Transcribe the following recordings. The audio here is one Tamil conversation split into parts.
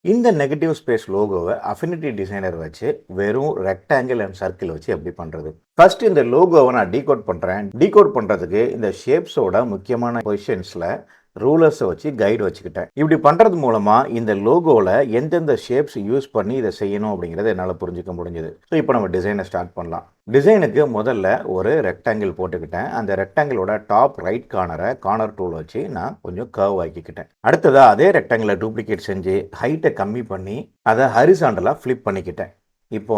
இந்த நெகட்டிவ் ஸ்பேஸ் லோகோவை அஃபினிட்டி டிசைனர் வச்சு வெறும் ரெக்டாங்கிள் அண்ட் சர்க்கிள் வச்சு எப்படி பண்ணுறது? ஃபர்ஸ்ட் இந்த லோகோவை நான் டீகோட் பண்ணுறேன். டீகோட் பண்ணுறதுக்கு இந்த ஷேப்ஸோட முக்கியமான பொசிஷன்ஸில் ரூலர்ஸை வச்சு கைடு வச்சுக்கிட்டேன். இப்படி பண்ணுறது மூலமாக இந்த லோகோவில் எந்தெந்த ஷேப்ஸ் யூஸ் பண்ணி இதை செய்யணும் அப்படிங்கிறத என்னால் புரிஞ்சுக்க முடிஞ்சுது. ஸோ இப்போ நம்ம டிசைனை ஸ்டார்ட் பண்ணலாம். டிசைனுக்கு முதல்ல ஒரு ரெக்டாங்கிள் போட்டுக்கிட்டேன். அந்த ரெக்டாங்கிளோட டாப் ரைட் கார்னர் டூல் வச்சு நான் கொஞ்சம் கர்வ் ஆக்கிக்கிட்டேன். அடுத்ததாக அதே ரெக்டாங்கிளை டூப்ளிகேட் செஞ்சு ஹைட்டை கம்மி பண்ணி அதை ஹரிசாண்டலாக ஃப்ளிப் பண்ணிக்கிட்டேன். இப்போ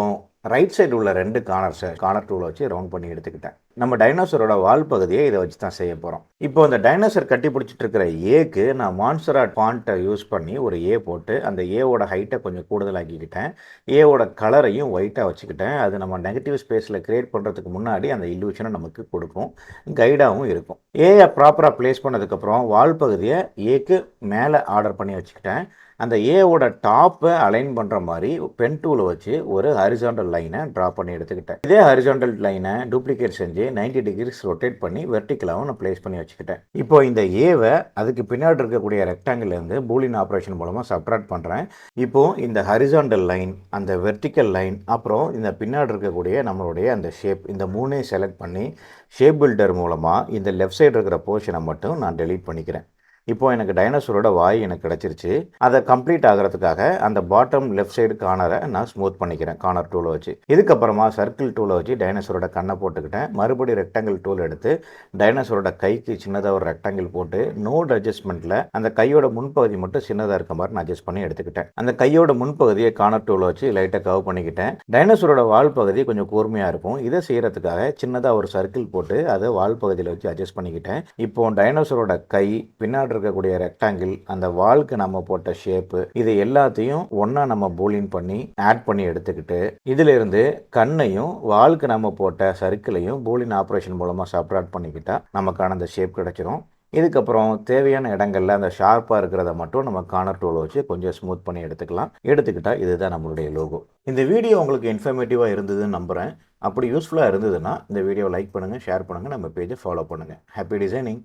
ரைட் சைடு உள்ள ரெண்டு கார்னர் டூலை வச்சு ரவுண்ட் பண்ணி எடுத்துக்கிட்டேன். நம்ம டைனோசரோட வால் பகுதியை இதை வச்சு தான் செய்ய போகிறோம். இப்போ அந்த டைனோசர் கட்டி பிடிச்சிட்டு இருக்கிற ஏக்கு நான் மான்சராட் ஃபாண்ட்டை யூஸ் பண்ணி ஒரு ஏ போட்டு அந்த ஏவோட ஹைட்டை கொஞ்சம் கூடுதலாக்கிக்கிட்டேன். ஏவோட கலரையும் ஒயிட்டாக வச்சுக்கிட்டேன். அது நம்ம நெகட்டிவ் ஸ்பேஸில் கிரியேட் பண்ணுறதுக்கு முன்னாடி அந்த இல்லூஷனை நமக்கு கொடுக்கும், கைடாகவும் இருக்கும். ஏயை ப்ராப்பராக ப்ளேஸ் பண்ணதுக்கப்புறம் வால் பகுதியை ஏக்கு மேலே ஆர்டர் பண்ணி வச்சுக்கிட்டேன். அந்த ஏவோட டாப்பை அலைன் பண்ணுற மாதிரி பென் டூலை வச்சு ஒரு ஹரிசாண்டல் லைனை ட்ரா பண்ணி எடுத்துக்கிட்டேன். இதே ஹரிசாண்டல் லைனை டூப்ளிகேட் செஞ்சு 90 டிகிரிஸ் ரொட்டேட் பண்ணி வெர்டிக்கலாகவும் நான் ப்ளேஸ் பண்ணி வச்சுக்கிட்டேன். இப்போ இந்த ஏவை அதுக்கு பின்னாடி இருக்கக்கூடிய ரெக்டாங்கிள்லேருந்து பூலியன் ஆப்ரேஷன் மூலமாக சப்ட்ராக்ட் பண்ணுறேன். இப்போ இந்த ஹரிசாண்டல் லைன், அந்த வெர்டிக்கல் லைன், அப்புறம் இந்த பின்னாடி இருக்கக்கூடிய நம்மளுடைய அந்த ஷேப், இந்த மூணையும் செலக்ட் பண்ணி ஷேப் பில்டர் மூலமாக இந்த லெஃப்ட் சைடு இருக்கிற போர்ஷனை மட்டும் நான் டெலீட் பண்ணிக்கிறேன். இப்போ எனக்கு டைனோசரோட வாய் எனக்கு கிடச்சிருச்சு. அதை கம்ப்ளீட் ஆகிறதுக்காக அந்த பாட்டம் லெஃப்ட் சைடு கார்னரை நான் ஸ்மூத் பண்ணிக்கிறேன் கார்னர் டூலை வச்சு. இதுக்கப்புறமா சர்க்கிள் டூலை வச்சு டைனோசரோட கண்ணை போட்டுக்கிட்டேன். மறுபடியும் ரெக்டாங்கிள் டூல் எடுத்து டைனோசரோட கைக்கு சின்னதாக ஒரு ரெக்டாங்கிள் போட்டு நோட் அட்ஜஸ்ட்மெண்ட்டில் அந்த கையோட முன்பகுதி மட்டும் சின்னதாக இருக்க மாதிரி நான் அட்ஜஸ்ட் பண்ணி எடுத்துக்கிட்டேன். அந்த கையோட முன்பகுதியை கார்னர் டூலை வச்சு லைட்டாக கவ் பண்ணிக்கிட்டேன். டைனோசரோட வால் பகுதி கொஞ்சம் கூர்மையாக இருக்கும். இதை செய்கிறதுக்காக சின்னதாக ஒரு சர்க்கிள் போட்டு அதை வால் பகுதியில் வச்சு அட்ஜஸ்ட் பண்ணிக்கிட்டேன். இப்போ டைனோசரோட கை, பின்னாடி இருக்கக்கூடிய ரெக்டாங்கிள், அந்த வால்க்கு நம்ம போட்ட ஷேப்பு, இது எல்லாத்தையும் ஒன்னா நம்ம பூலியன் பண்ணி ஆட் பண்ணி எடுத்துக்கிட்டு இதுல இருந்து கண்ணையும் வால்க்கு நம்ம போட்ட சர்க்கிளையும் பூலியன் ஆப்ரேஷன் மூலமா சப்ட்ராக்ட் பண்ணிக்கிட்டா நமக்கான அந்த ஷேப் கிடைச்சிரும். இதுக்கப்புறம் தேவையான இடங்கள்ல அந்த ஷார்ப்பாக இருக்கிறத மட்டும் நம்ம கார்னர் டூலை வச்சு கொஞ்சம் ஸ்மூத் பண்ணி எடுத்துக்கிட்டா இதுதான் நம்மளுடைய லோகோ. இந்த வீடியோ உங்களுக்கு இன்ஃபர்மேட்டிவாக இருந்ததுன்னு நம்புகிறேன். அப்படி யூஸ்ஃபுல்லாக இருந்ததுன்னா இந்த வீடியோவை லைக் பண்ணுங்கள், ஷேர் பண்ணுங்கள், நம்ம பேஜை ஃபாலோ பண்ணுங்கள். Happy designing.